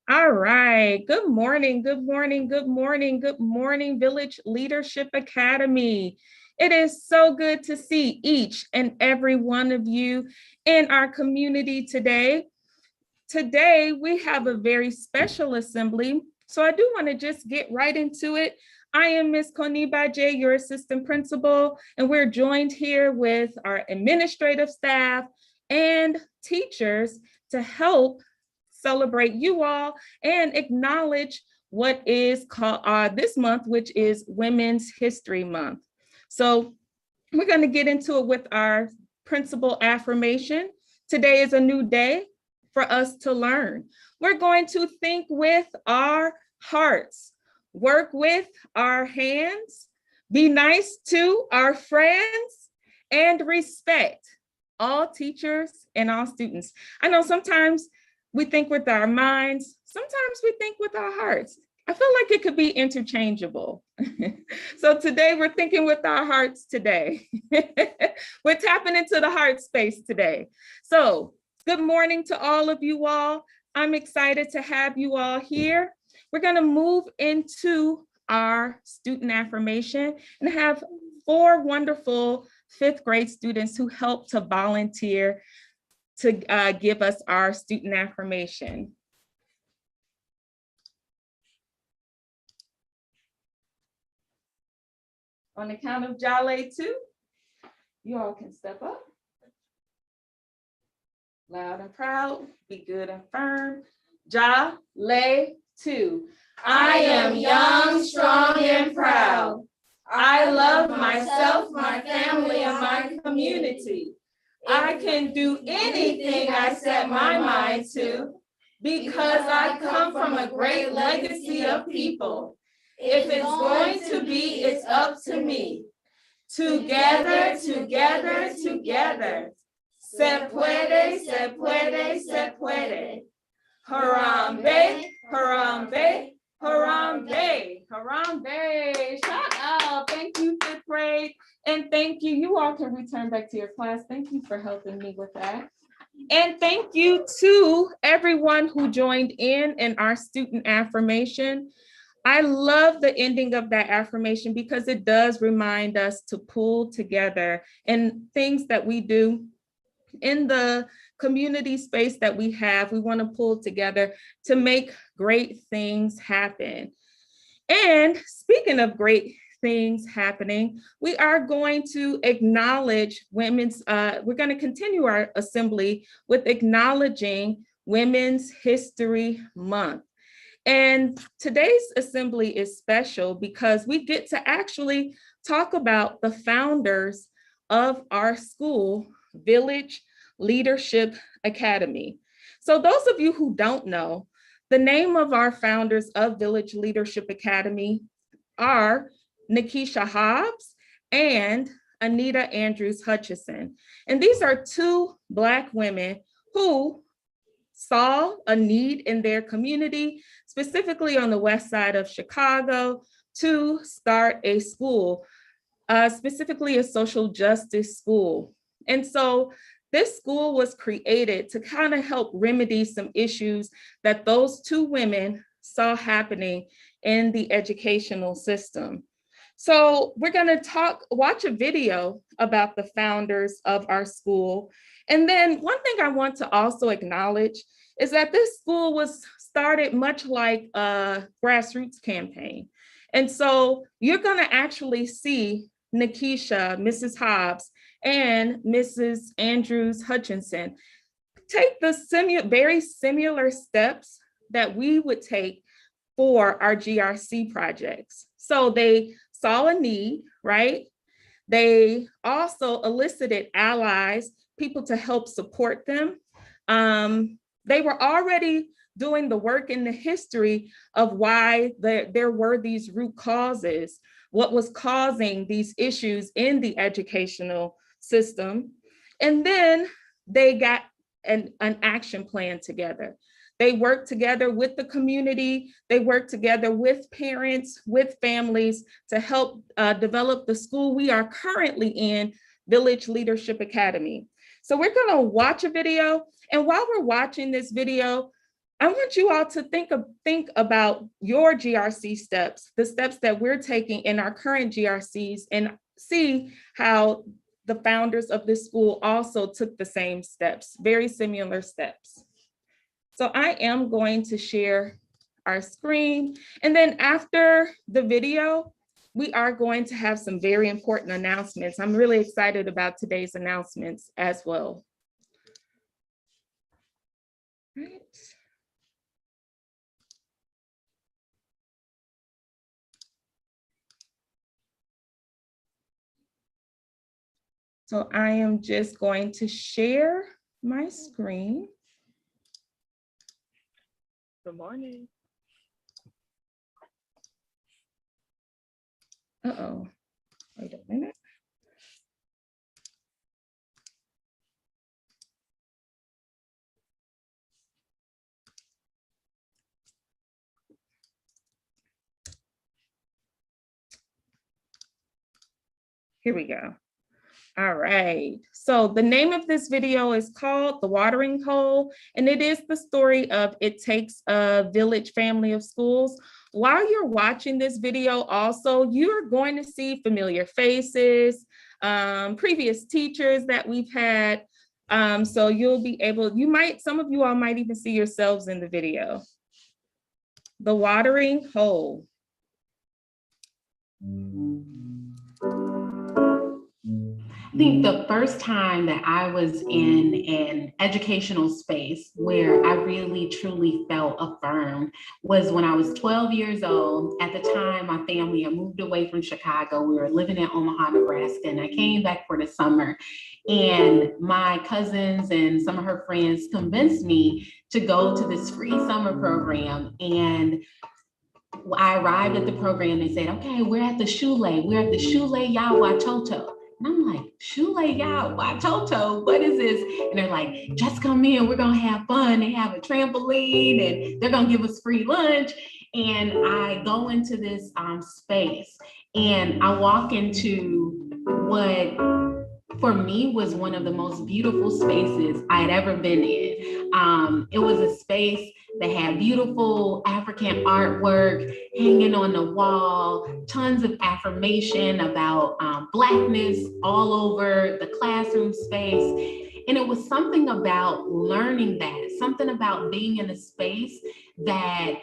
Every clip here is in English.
All right. Good morning. Good morning. Good morning. Good morning, Village Leadership Academy. It is so good to see each and every one of you in our community today. Today, we have a very special assembly. So I do want to just get right into it. I am Ms. Koniba J, your assistant principal, and we're joined here with our administrative staff and teachers to help celebrate you all and acknowledge what is called this month, which is Women's History Month. So we're going to get into it with our principal affirmation. Today is a new day for us to learn. We're going to think with our hearts, work with our hands, be nice to our friends, and respect all teachers and all students. I know sometimes we think with our minds, sometimes we think with our hearts. I feel like it could be interchangeable. So today we're thinking with our hearts today. We're tapping into the heart space today. So good morning to all of you all. I'm excited to have you all here. We're going to move into our student affirmation and have 4 wonderful 5th grade students who help to volunteer to give us our student affirmation. On the count of Jale 2, you all can step up. Loud and proud, be good and firm. Jale 2. I am young, strong, and proud. I love myself, my family, and my community. I can do anything I set my mind to because I come from a great legacy of people. If it's going to be, it's up to me. Together, together, together. Se puede, se puede, se puede. Harambe, harambe, harambe, harambe. Shout out. Thank you, 5th grade. And thank you. You all can return back to your class. Thank you for helping me with that. And thank you to everyone who joined in our student affirmation. I love the ending of that affirmation because it does remind us to pull together and things that we do in the community space that we have. We want to pull together to make great things happen. And speaking of great things happening, we are going to acknowledge we're going to continue our assembly with acknowledging Women's History Month. And today's assembly is special because we get to actually talk about the founders of our school, Village Leadership Academy. So those of you who don't know, the name of our founders of Village Leadership Academy are Nikisha Hobbs and Anita Andrews Hutchison. And these are 2 Black women who saw a need in their community, specifically on the west side of Chicago, to start a school, specifically a social justice school. And so this school was created to kind of help remedy some issues that those 2 women saw happening in the educational system. So we're going to watch a video about the founders of our school. And then one thing I want to also acknowledge is that this school was started much like a grassroots campaign. And so you're going to actually see Nikisha, Mrs. Hobbs, and Mrs. Andrews Hutchinson take the very similar steps that we would take for our GRC projects. So they saw a need, right? They also elicited allies, people to help support them. They were already doing the work in the history of why there were these root causes, what was causing these issues in the educational system. And then they got an action plan together. They worked together with the community. They worked together with parents, with families to help develop the school we are currently in, Village Leadership Academy. So we're going to watch a video. And while we're watching this video, I want you all to think about your GRC steps, the steps that we're taking in our current GRCs, and see how the founders of this school also took the same steps, very similar steps. So I am going to share our screen. And then after the video, we are going to have some very important announcements. I'm really excited about today's announcements as well. Right. So I am just going to share my screen. Good morning. Uh-oh, wait a minute. Here we go. All right, so the name of this video is called The Watering Hole, and it is the story of It Takes a Village Family of Schools. While you're watching this video also, you're going to see familiar faces, previous teachers that we've had. So you'll be able, some of you all might even see yourselves in the video. The Watering Hole. I think the first time that I was in an educational space where I really truly felt affirmed was when I was 12 years old. At the time, my family had moved away from Chicago. We were living in Omaha, Nebraska, and I came back for the summer. And my cousins and some of her friends convinced me to go to this free summer program. And I arrived at the program. They said, okay, we're at the Shule. We're at the Shule Yawatoto. And I'm like, Shule Yawatoto, what is this? And they're like, just come in, we're gonna have fun. They have a trampoline and they're gonna give us free lunch. And I go into this space and I walk into what for me was one of the most beautiful spaces I had ever been in. It was a space that had beautiful African artwork hanging on the wall, tons of affirmation about Blackness all over the classroom space. And it was something about learning that, something about being in a space that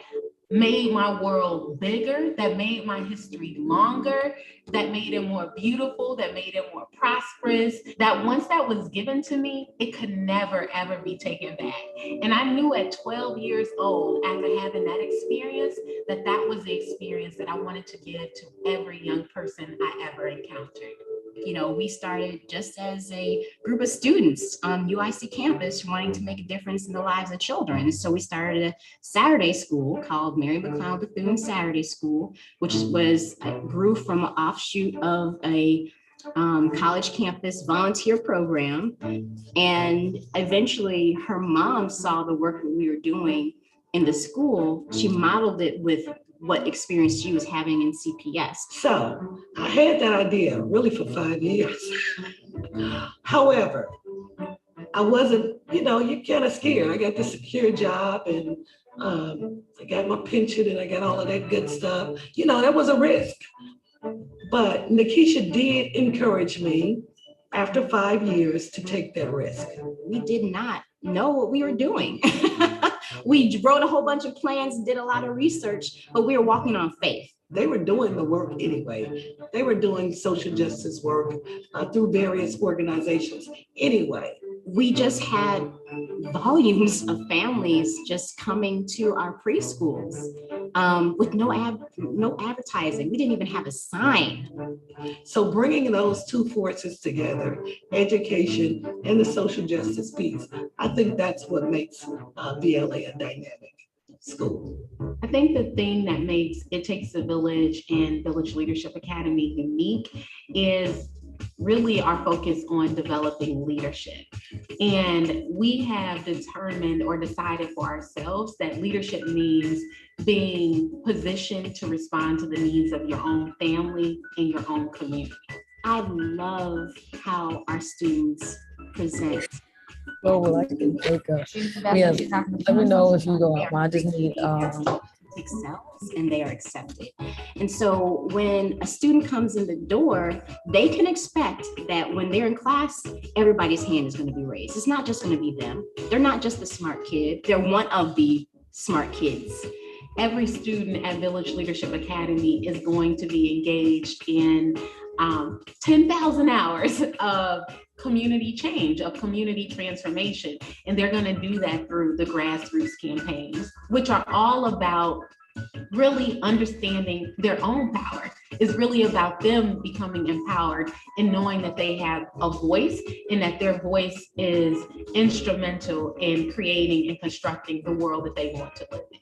made my world bigger, that made my history longer, that made it more beautiful, that made it more prosperous, that once that was given to me, it could never, ever be taken back. And I knew at 12 years old, after having that experience, that that was the experience that I wanted to give to every young person I ever encountered. You know, we started just as a group of students on UIC campus wanting to make a difference in the lives of children. So we started a Saturday school called Mary McLeod Bethune Saturday School, which grew from an offshoot of a college campus volunteer program. And eventually her mom saw the work that we were doing in the school. She modeled it with what experience she was having in CPS. So I had that idea really for 5 years. However, I wasn't, you're kind of scared. I got the secure job and I got my pension and I got all of that good stuff. That was a risk. But Nikisha did encourage me after 5 years to take that risk. We did not know what we were doing. We wrote a whole bunch of plans, did a lot of research, but we were walking on faith. They were doing the work anyway. They were doing social justice work through various organizations anyway. We just had volumes of families just coming to our preschools with no advertising. We didn't even have a sign. So bringing those two forces together, education and the social justice piece, I think that's what makes VLA a dynamic school. I think the thing that makes It Takes a Village and Village Leadership Academy unique is really our focus on developing leadership. And we have determined or decided for ourselves that leadership means being positioned to respond to the needs of your own family and your own community. I love how our students present Oh, well, I can take a, yeah, let me know if you go out. I just need, excels and they are accepted. And so when a student comes in the door, they can expect that when they're in class, everybody's hand is going to be raised. It's not just going to be them. They're not just the smart kid. They're one of the smart kids. Every student at Village Leadership Academy is going to be engaged in 10,000 hours of community change, of community transformation. And they're going to do that through the grassroots campaigns, which are all about really understanding their own power. It's really about them becoming empowered and knowing that they have a voice and that their voice is instrumental in creating and constructing the world that they want to live in.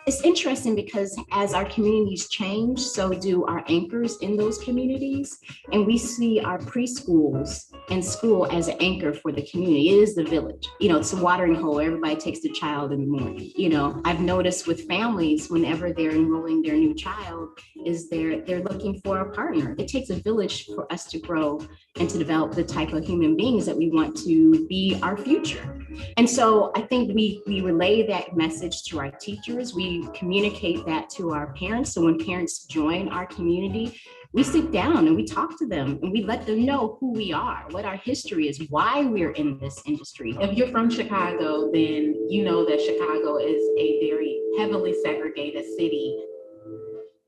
It's interesting because as our communities change, so do our anchors in those communities. And we see our preschools and school as an anchor for the community. It is the village. You know, it's a watering hole. Everybody takes their child in the morning. You know, I've noticed with families, whenever they're enrolling their new child, is they're looking for a partner. It takes a village for us to grow and to develop the type of human beings that we want to be our future. And so I think we relay that message to our teachers. We communicate that to our parents. So when parents join our community, we sit down and we talk to them and we let them know who we are, what our history is, why we're in this industry. If you're from Chicago, then you know that Chicago is a very heavily segregated city.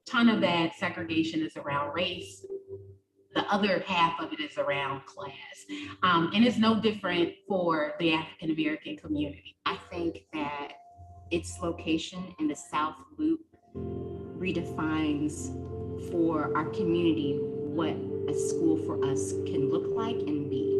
Ton of that segregation is around race. The other half of it is around class. And it's no different for the African American community. I think that its location in the South Loop redefines for our community what a school for us can look like and be.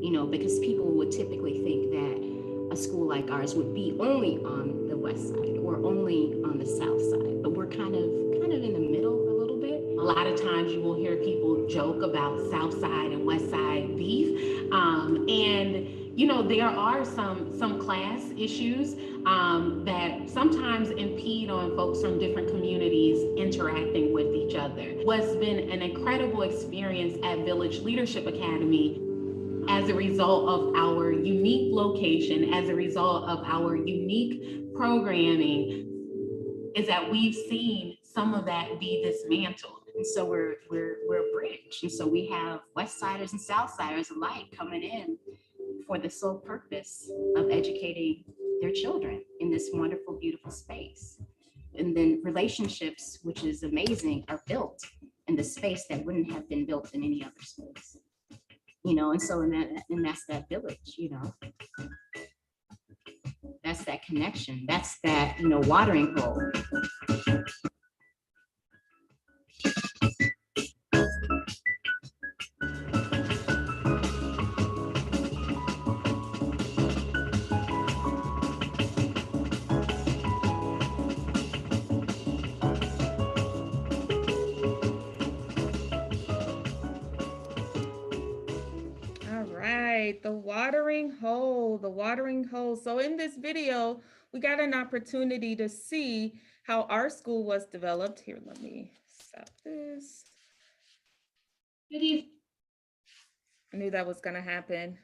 You know, because people would typically think that a school like ours would be only on the west side or only on the south side, but we're kind of in the middle a little bit. A lot of times you will hear people joke about South Side and West Side beef. And you know, there are some class issues that sometimes impede on folks from different communities interacting with each other. What's been an incredible experience at Village Leadership Academy as a result of our unique location, as a result of our unique programming, is that we've seen some of that be dismantled. And so we're a bridge. And so we have West Siders and South Siders alike coming in for the sole purpose of educating their children in this wonderful, beautiful space. And then relationships, which is amazing, are built in the space that wouldn't have been built in any other space. You know, and so that's that village, you know. That's that connection. That's that, you know, watering hole. The watering hole, the watering hole. So in this video, we got an opportunity to see how our school was developed. Here, let me stop this. I knew that was going to happen.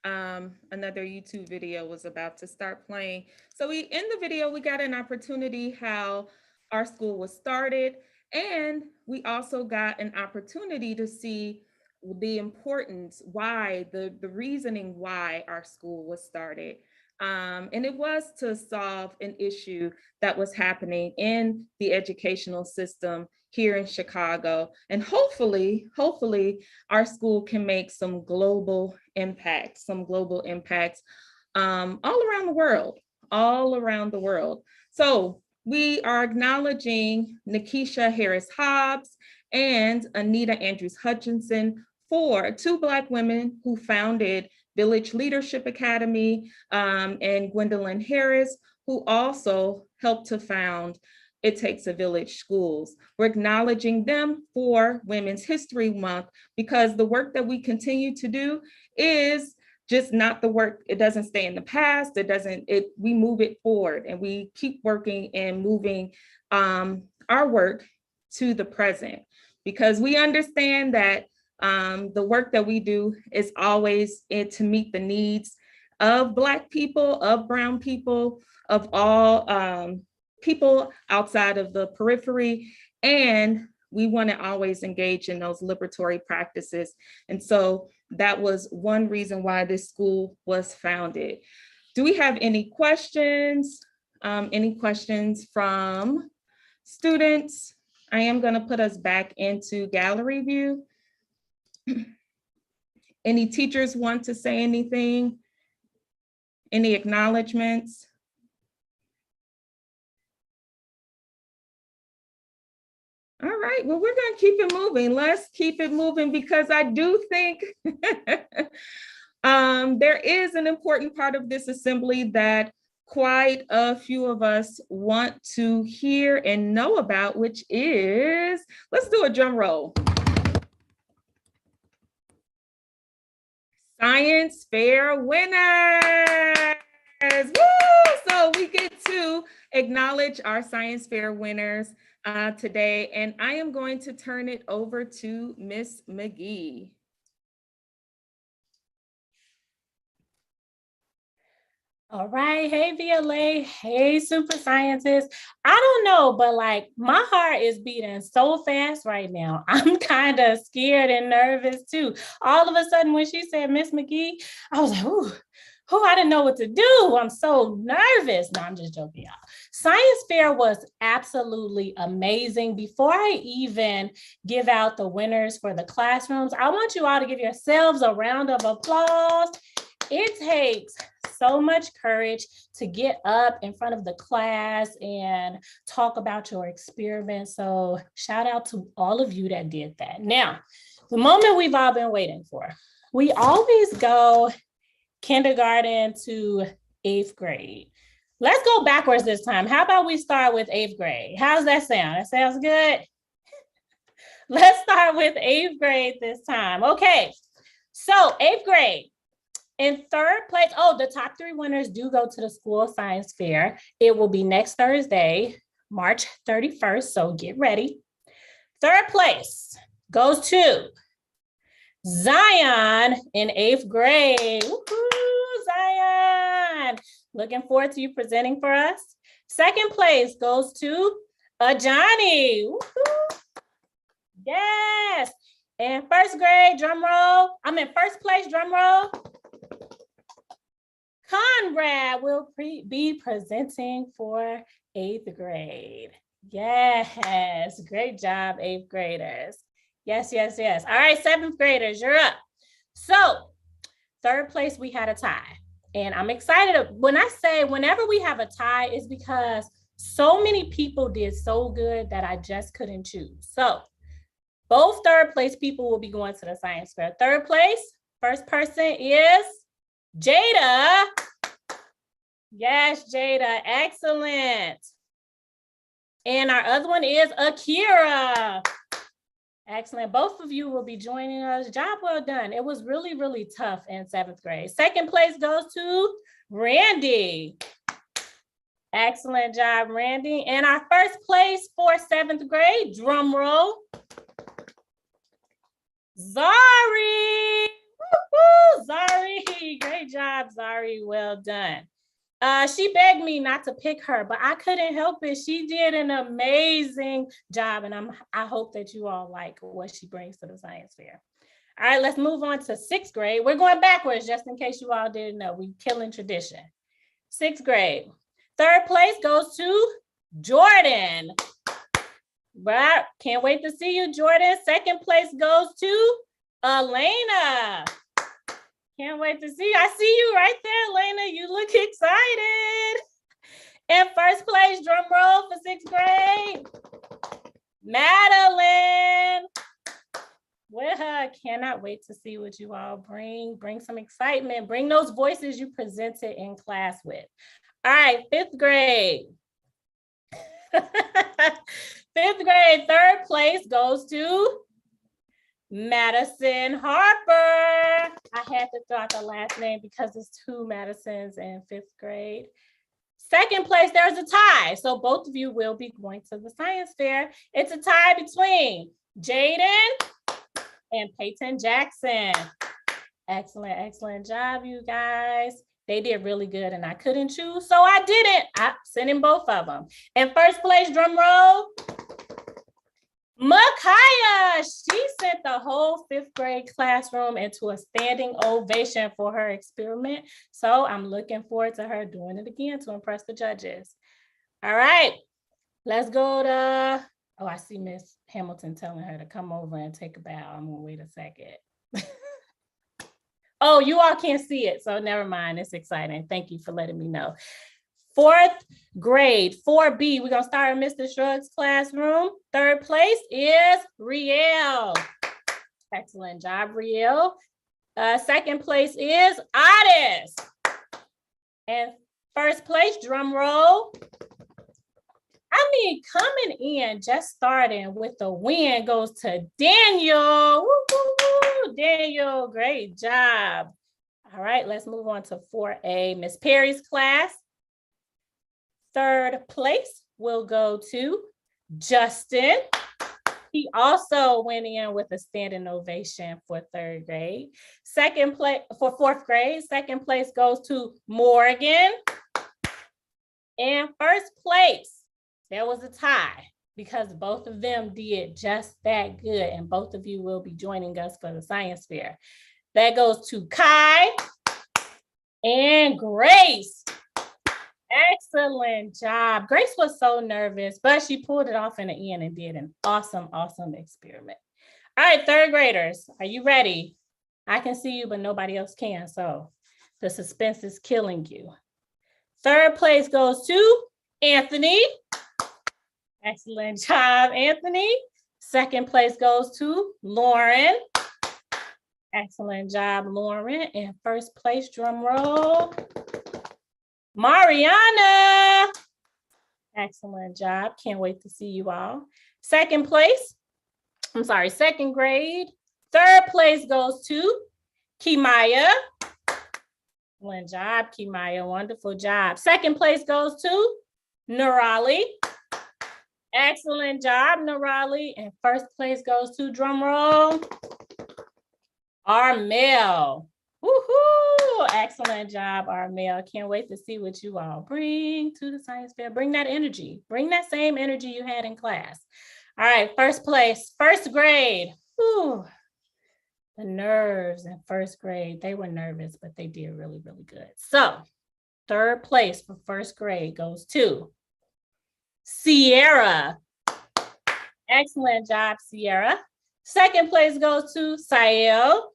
Another YouTube video was about to start playing. So in the video, we got an opportunity how our school was started, and we also got an opportunity to see the importance, why, the reasoning why our school was started. And it was to solve an issue that was happening in the educational system here in Chicago. And hopefully our school can make some global impacts all around the world, So we are acknowledging Nikisha Harris Hobbs and Anita Andrews Hutchinson, two Black women who founded Village Leadership Academy, and Gwendolyn Harris, who also helped to found It Takes a Village Schools. We're acknowledging them for Women's History Month because the work that we continue to do is just not the work. It doesn't stay in the past. We move it forward and we keep working and moving our work to the present, because we understand that the work that we do is always to meet the needs of Black people, of brown people, of all people outside of the periphery. And we want to always engage in those liberatory practices. And so that was one reason why this school was founded. Do we have any questions? Any questions from students? I am going to put us back into gallery view. Any teachers want to say anything? Any acknowledgements? All right, well, we're going to keep it moving. Let's keep it moving because I do think there is an important part of this assembly that quite a few of us want to hear and know about, which is, let's do a drum roll. Science fair winners. Woo! So we get to acknowledge our science fair winners today, and I am going to turn it over to Miss McGee. All right. Hey, VLA. Hey, super scientists. I don't know, but like my heart is beating so fast right now. I'm kind of scared and nervous too. All of a sudden, when she said Miss McGee, I was like, ooh, I didn't know what to do. I'm so nervous. No, I'm just joking, y'all. Science fair was absolutely amazing. Before I even give out the winners for the classrooms, I want you all to give yourselves a round of applause. It takes so much courage to get up in front of the class and talk about your experiment. So shout out to all of you that did that. Now, the moment we've all been waiting for. We always go kindergarten to 8th grade. Let's go backwards this time. How about we start with 8th grade? How's that sound? That sounds good. Let's start with 8th grade this time. Okay, so 8th grade. In 3rd place, the top 3 winners do go to the school science fair. It will be next Thursday, March 31st, so get ready. 3rd place goes to Zion in 8th grade. Woo-hoo, Zion. Looking forward to you presenting for us. 2nd place goes to Johnny. Woo-hoo. Yes. And 1st grade, drum roll. I'm in 1st place, drum roll. Conrad will be presenting for 8th grade. Yes, great job, 8th graders. Yes, yes, yes. All right, 7th graders, you're up. So 3rd place, we had a tie. And I'm excited. When I say whenever we have a tie, it's because so many people did so good that I just couldn't choose. So both 3rd place people will be going to the science fair. 3rd place, first person is Jada. Yes, Jada, excellent. And our other one is Akira. Excellent. Both of you will be joining us. Job well done. It was really, really tough in 7th grade. 2nd place goes to Randy. Excellent job, Randy. And our 1st place for 7th grade, drum roll, Zari. Woo-hoo, Zari. Great job, Zari. Well done. She begged me not to pick her, but I couldn't help it. She did an amazing job, and I hope that you all like what she brings to the science fair. All right, let's move on to 6th grade. We're going backwards, just in case you all didn't know. We killing tradition. 6th grade. 3rd place goes to Jordan. But can't wait to see you, Jordan. 2nd place goes to Elena. Can't wait to see you. I see you right there, Elena. You look excited. And 1st place, drum roll for 6th grade, Madeline. With her, cannot wait to see what you all bring. Bring some excitement. Bring those voices you presented in class with. All right, 5th grade. 5th grade, 3rd place goes to Madison Harper. I had to throw out the last name because it's 2 Madisons in 5th grade. 2nd place, there's a tie. So both of you will be going to the science fair. It's a tie between Jaden and Peyton Jackson. Excellent, excellent job, you guys. They did really good and I couldn't choose, so I didn't. I sent in both of them. In first place, drum roll, Makaya. She sent the whole 5th grade classroom into a standing ovation for her experiment. So I'm looking forward to her doing it again to impress the judges. All right, let's go to, oh, I see Miss Hamilton telling her to come over and take a bow. I'm gonna wait a second. Oh, you all can't see it, so never mind. It's exciting. Thank you for letting me know. 4th grade, 4B. We're gonna start in Mr. Shrug's classroom. 3rd place is Riel. Excellent job, Riel. 2nd place is Otis. And 1st place, drum roll. I mean, coming in, just starting with the win goes to Daniel. Woo-hoo-hoo. Daniel, great job. All right, let's move on to 4A, Miss Perry's class. 3rd place will go to Justin. He also went in with a standing ovation for 3rd grade. 2nd place for 4th grade. 2nd place goes to Morgan. And 1st place, there was a tie because both of them did just that good, and both of you will be joining us for the science fair. That goes to Kai and Grace. Excellent job. Grace was so nervous, but she pulled it off in the end and did an awesome, awesome experiment. All right, 3rd graders, are you ready? I can see you, but nobody else can, so the suspense is killing you. 3rd place goes to Anthony. Excellent job, Anthony. 2nd place goes to Lauren. Excellent job, Lauren. And 1st place, drum roll, Mariana. Excellent job. Can't wait to see you all. 2nd place, 2nd grade. 3rd place goes to Kimaya. Excellent job, Kimaya. Wonderful job. 2nd place goes to Nurali. Excellent job, Nurali. And 1st place goes to, drum roll, Armel. Woohoo! Excellent job, Armel. Can't wait to see what you all bring to the science fair. Bring that energy. Bring that same energy you had in class. All right, 1st place, 1st grade. Whew. The nerves in 1st grade, they were nervous, but they did really, really good. So 3rd place for 1st grade goes to Sierra. Excellent job, Sierra. 2nd place goes to Sael.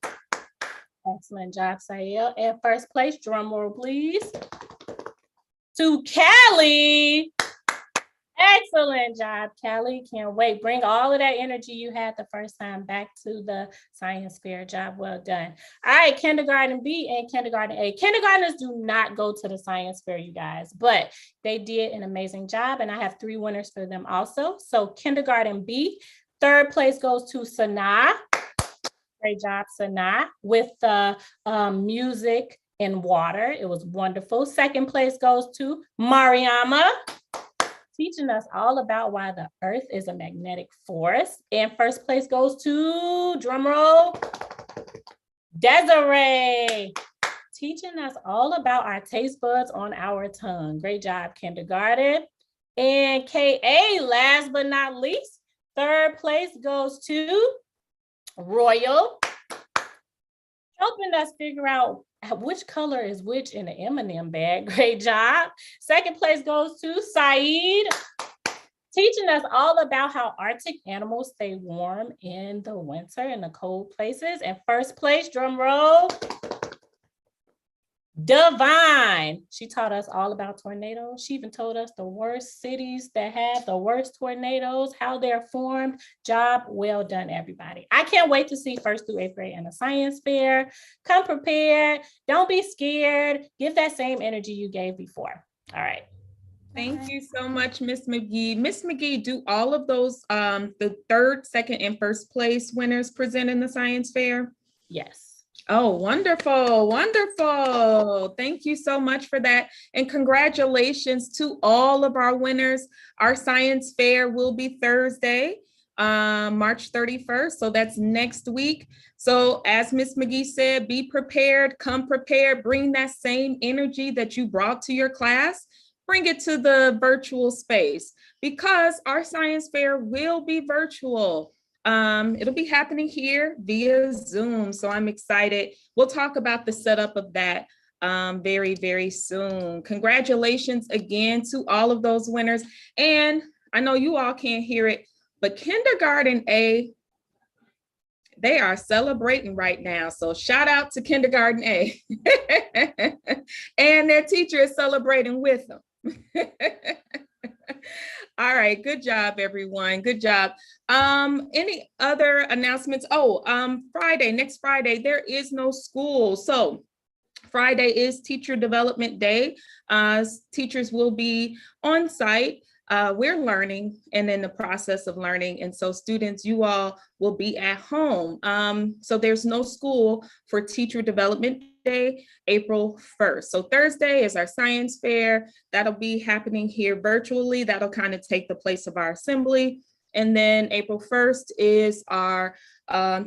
Excellent job, Sael. And 1st place, drum roll, please, to Callie. Excellent job, Callie. Can't wait. Bring all of that energy you had the first time back to the science fair. Job well done. All right, kindergarten B and kindergarten A. Kindergartners do not go to the science fair, you guys, but they did an amazing job, and I have 3 winners for them also. So kindergarten B, 3rd place goes to Sanaa. Great job, Sanaa, with the music and water. It was wonderful. 2nd place goes to Mariama, teaching us all about why the earth is a magnetic force. And 1st place goes to, drum roll, Desiree, teaching us all about our taste buds on our tongue. Great job, kindergarten. And KA, last but not least, 3rd place goes to Royal, helping us figure out which color is which in the M&M bag. Great job. 2nd place goes to Saeed, teaching us all about how Arctic animals stay warm in the winter in the cold places. And 1st place, drum roll, Divine. She taught us all about tornadoes. She even told us the worst cities that have the worst tornadoes, how they're formed. Job well done, everybody. I can't wait to see 1st through 8th grade in the science fair. Come prepared. Don't be scared. Give that same energy you gave before. All right. Thank you so much, Miss McGee. Miss McGee, do all of those, the 3rd, 2nd, and 1st place winners present in the science fair? Yes. Oh, wonderful, wonderful. Thank you so much for that. And congratulations to all of our winners. Our science fair will be Thursday, March 31st. So that's next week. So as Ms. McGee said, be prepared, come prepared, bring that same energy that you brought to your class, bring it to the virtual space, because our science fair will be virtual. It'll be happening here via Zoom. So I'm excited. We'll talk about the setup of that very, very soon. Congratulations again to all of those winners. And I know you all can't hear it, but Kindergarten A, they are celebrating right now. So shout out to Kindergarten A. And their teacher is celebrating with them. All right, good job, everyone. Good job. Any other announcements? Friday, next Friday, there is no school. So Friday is Teacher Development Day. Teachers will be on site. We're learning and in the process of learning. And so students, you all will be at home. So there's no school for Teacher Development Day, April 1st. So Thursday is our science fair. That'll be happening here virtually. That'll kind of take the place of our assembly. And then April 1st is our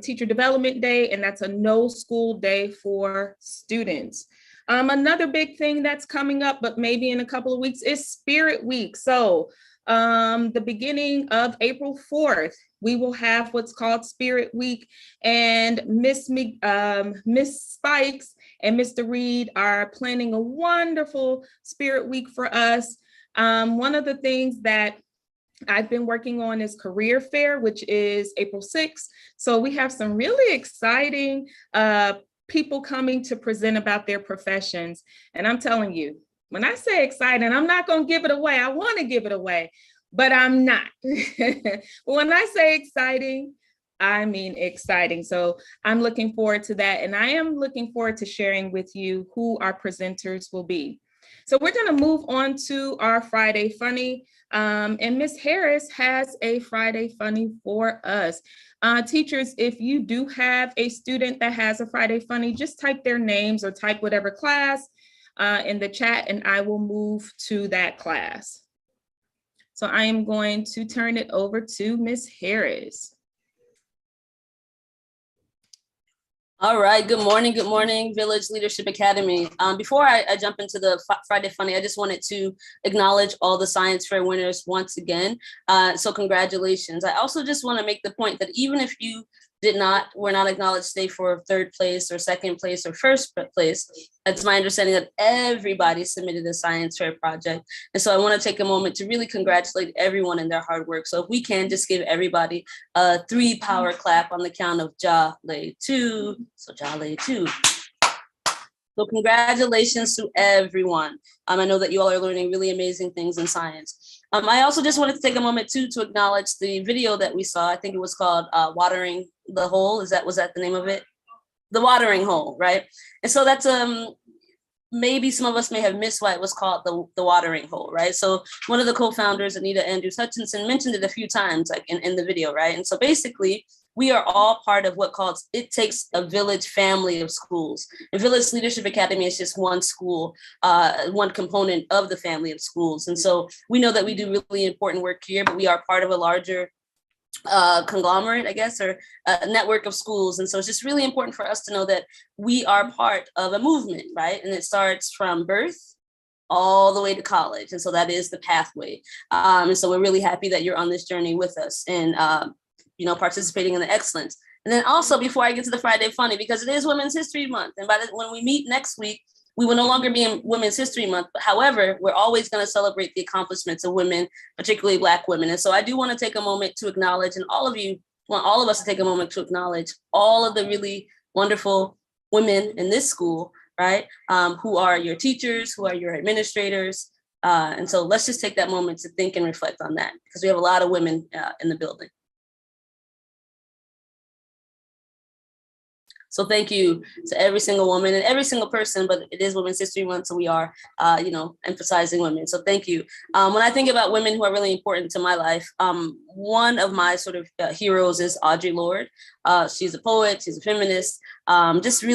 Teacher Development Day, and that's a no school day for students. Another big thing that's coming up, but maybe in a couple of weeks, is Spirit Week. So the beginning of April 4th, we will have what's called Spirit Week, and Miss Spikes and Mr. Reed are planning a wonderful Spirit Week for us. One of the things that I've been working on is Career Fair, which is April 6th. So we have some really exciting people coming to present about their professions. And I'm telling you, when I say exciting, I'm not going to give it away. I want to give it away, but I'm not. When I say exciting, I mean exciting. So I'm looking forward to that. And I am looking forward to sharing with you who our presenters will be. So we're going to move on to our Friday Funny. And Ms. Harris has a Friday Funny for us. Teachers, if you do have a student that has a Friday Funny, just type their names or type whatever class in the chat, and I will move to that class. So I am going to turn it over to Ms. Harris. All right, good morning, Village Leadership Academy. Before I jump into the Friday Funny, I just wanted to acknowledge all the science fair winners once again. So congratulations. I also just want to make the point that even if you were not acknowledged today for third place or second place or first place, it's my understanding that everybody submitted a science fair project. And so I want to take a moment to really congratulate everyone in their hard work. So if we can just give everybody a 3 power clap on the count of Ja Lay 2. So Ja Lay 2. So congratulations to everyone. I know that you all are learning really amazing things in science. I also just wanted to take a moment too to acknowledge the video that we saw. I think it was called Watering the Hole. Was that the name of it? The Watering Hole, right? And so that's maybe some of us may have missed why it was called the Watering Hole, right? So one of the co-founders, Anita Andrews Hutchinson, mentioned it a few times, like in the video, right? And so basically, we are all part of what calls It Takes a Village family of schools. And Village Leadership Academy is just one school, one component of the family of schools. And so we know that we do really important work here, but we are part of a larger conglomerate, I guess, or a network of schools. And so it's just really important for us to know that we are part of a movement, right? And it starts from birth all the way to college. And so that is the pathway. And so we're really happy that you're on this journey with us and, participating in the excellence. And then also, before I get to the Friday Funny, because it is Women's History Month, and when we meet next week, we will no longer be in Women's History Month. But however, we're always going to celebrate the accomplishments of women, particularly Black women. And so I do want to take a moment to acknowledge, and all of us to take a moment to acknowledge all of the really wonderful women in this school, right? Who are your teachers, who are your administrators. And so let's just take that moment to think and reflect on that, because we have a lot of women in the building. So thank you to every single woman and every single person, but it is Women's History Month, so we are, emphasizing women. So thank you. When I think about women who are really important to my life, one of my sort of heroes is Audrey Lord. She's a poet, she's a feminist, she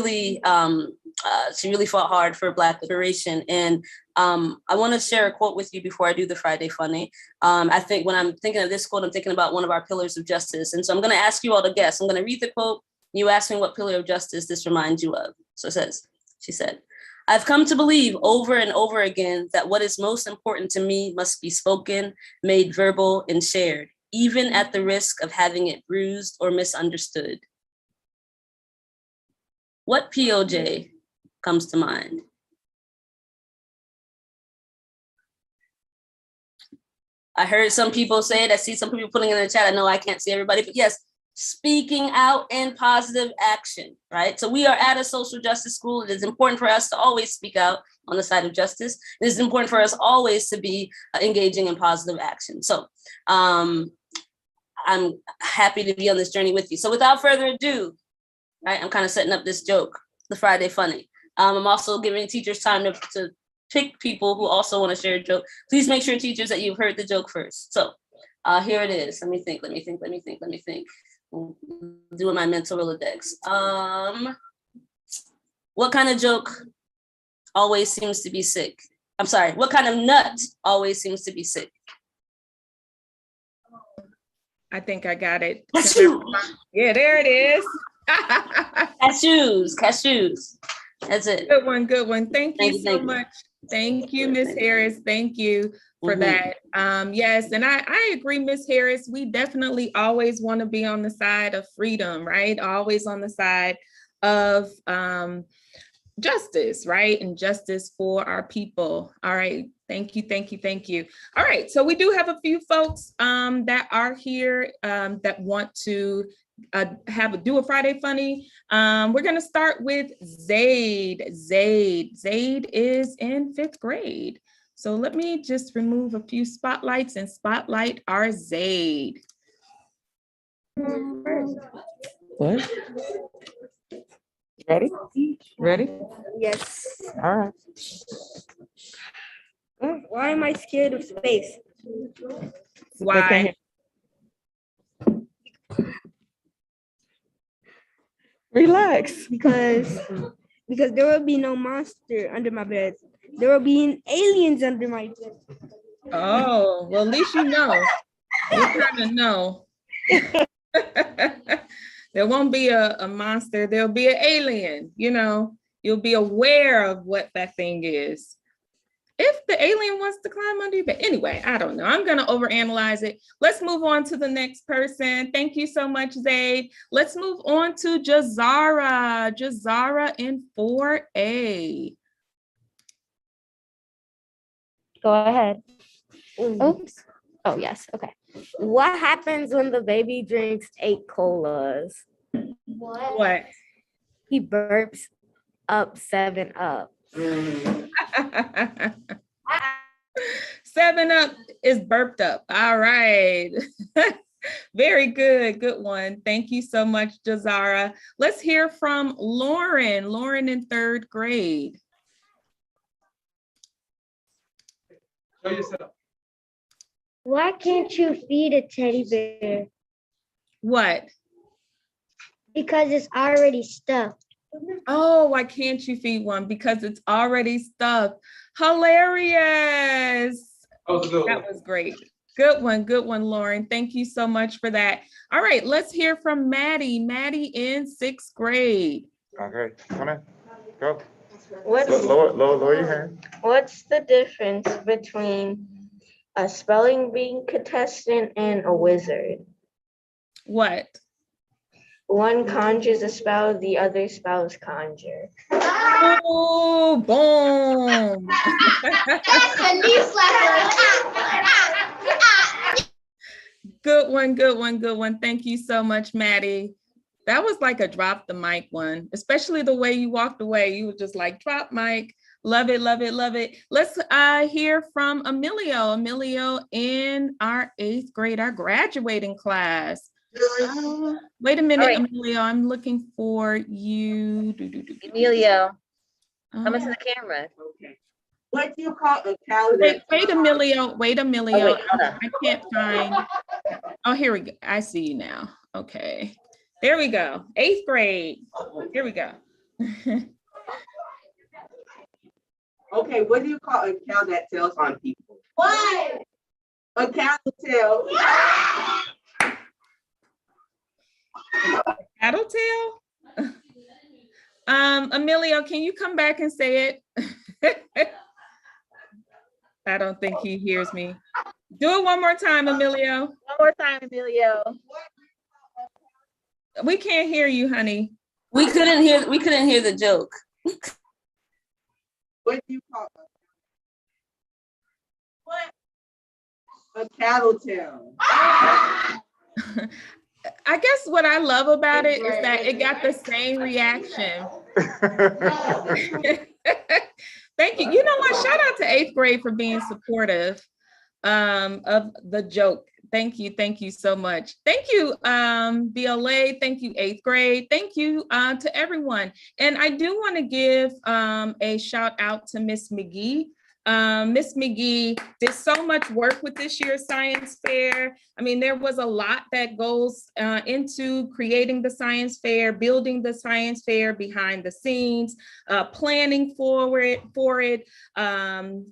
really fought hard for Black liberation. And I want to share a quote with you before I do the Friday Funny. I think when I'm thinking of this quote, I'm thinking about one of our pillars of justice. And so I'm going to ask you all to guess. I'm going to read the quote. You ask me what pillar of justice this reminds you of. So she said, I've come to believe over and over again that what is most important to me must be spoken, made verbal, and shared, even at the risk of having it bruised or misunderstood. What POJ comes to mind? I heard some people say it. I see some people putting it in the chat. I know I can't see everybody, but yes, speaking out in positive action, right? So we are at a social justice school. It is important for us to always speak out on the side of justice. It is important for us always to be engaging in positive action. So I'm happy to be on this journey with you. So without further ado, right, I'm kind of setting up this joke, the Friday Funny. I'm also giving teachers time to pick people who also want to share a joke. Please make sure, teachers, that you've heard the joke first. So here it is. Let me think. Doing my mental Rolodex. What kind of joke always seems to be sick? I'm sorry, what kind of nut always seems to be sick? I think I got it. Cashew. Yeah, there it is. Cashews. That's it. Good one. Thank you so much. Thank you, Miss Harris. Thank you for that. Yes, and I agree, Miss Harris. We definitely always want to be on the side of freedom, right? Always on the side of justice, right? And justice for our people. All right. Thank you. All right. So we do have a few folks that are here that want to do a Friday Funny. We're going to start with Zaid. Zaid is in 5th grade. So let me just remove a few spotlights and spotlight our Zaid. What? Ready? Yes. All right. Why am I scared of space? Why? Relax. Because there will be no monster under my bed. There will be aliens under my bed. Oh, well, at least you know. You kind of know. There won't be a monster. There'll be an alien. You'll be aware of what that thing is. If the alien wants to climb under your bed. Anyway, I don't know. I'm going to overanalyze it. Let's move on to the next person. Thank you so much, Zaid. Let's move on to Jazara. Jazara in 4A. Go ahead. Oops. Oh, yes. Okay. What happens when the baby drinks 8 colas? What? He burps up 7 Up. 7 Up is burped up. All right. Very good. Good one. Thank you so much, Jazara. Let's hear from Lauren. Lauren in 3rd grade. Show yourself. Why can't you feed a teddy bear? What? Because it's already stuffed. Oh, why can't you feed one? Because it's already stuffed. Hilarious. That was great. Good one, Lauren. Thank you so much for that. All right, let's hear from Maddie. Maddie in 6th grade. Okay, come in. Go. Lower your hand. What's the difference between a spelling bee contestant and a wizard? What? One conjures a spell, the other spells conjure. Oh, boom. Good one. Thank you so much, Maddie. That was like a drop the mic one, especially the way you walked away. You were just like, drop mic. Love it. Let's hear from Emilio. Emilio in our 8th grade, our graduating class. Wait a minute, right. Emilio, I'm looking for you. Emilio, come into the camera. Okay. What do you call a cow that? Wait, Emilio, Oh, wait, hold on. I can't find. Oh, here we go. I see you now. Okay. There we go. 8th grade. Here we go. Okay, what do you call a cow that tells on people? What? A cow tail. Tattletale? Emilio, can you come back and say it? I don't think he hears me. Do it one more time, Emilio. One more time, Emilio. We can't hear you, honey. We couldn't hear the joke. What do you call it? What? A cattle tail. I guess what I love about it is that it got the same reaction. Thank you. You know what? Shout out to 8th grade for being supportive of the joke. Thank you so much. Thank you, BLA. Thank you, 8th grade. Thank you to everyone. And I do want to give a shout out to Miss McGee. Miss McGee did so much work with this year's science fair. I mean, there was a lot that goes into creating the science fair, building the science fair behind the scenes, planning for it,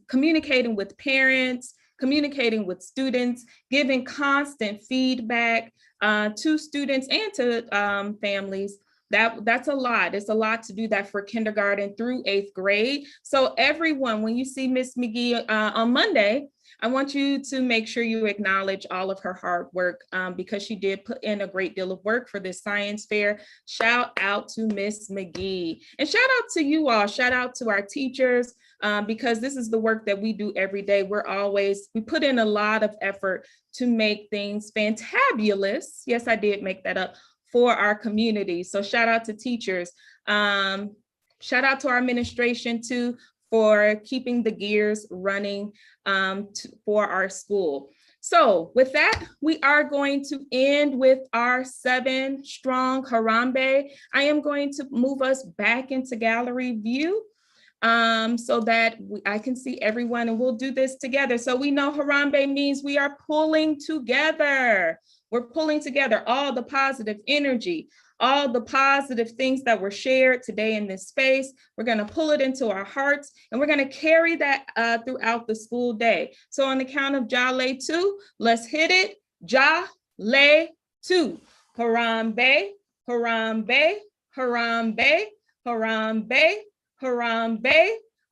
communicating with parents, communicating with students, giving constant feedback to students and to families. That's a lot. It's a lot to do that for kindergarten through 8th grade. So everyone, when you see Miss McGee on Monday, I want you to make sure you acknowledge all of her hard work because she did put in a great deal of work for this science fair. Shout out to Miss McGee. And shout out to you all. Shout out to our teachers because this is the work that we do every day. We put in a lot of effort to make things fantabulous. Yes, I did make that up. For our community. So shout out to teachers. Shout out to our administration too for keeping the gears running for our school. So with that, we are going to end with our 7 strong Harambe. I am going to move us back into gallery view so that I can see everyone and we'll do this together. So we know Harambe means we are pulling together. We're pulling together all the positive energy, all the positive things that were shared today in this space. We're going to pull it into our hearts and we're going to carry that throughout the school day. So on the count of Jale 2, let's hit it. Jale 2. Harambe, Harambe, Harambe, Harambe, Harambe,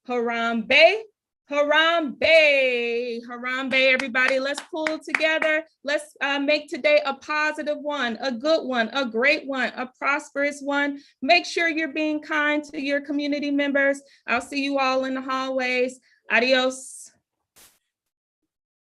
Harambe, Harambe, Harambe, everybody. Let's pull together. Let's make today a positive one, a good one, a great one, a prosperous one. Make sure you're being kind to your community members. I'll see you all in the hallways. Adios.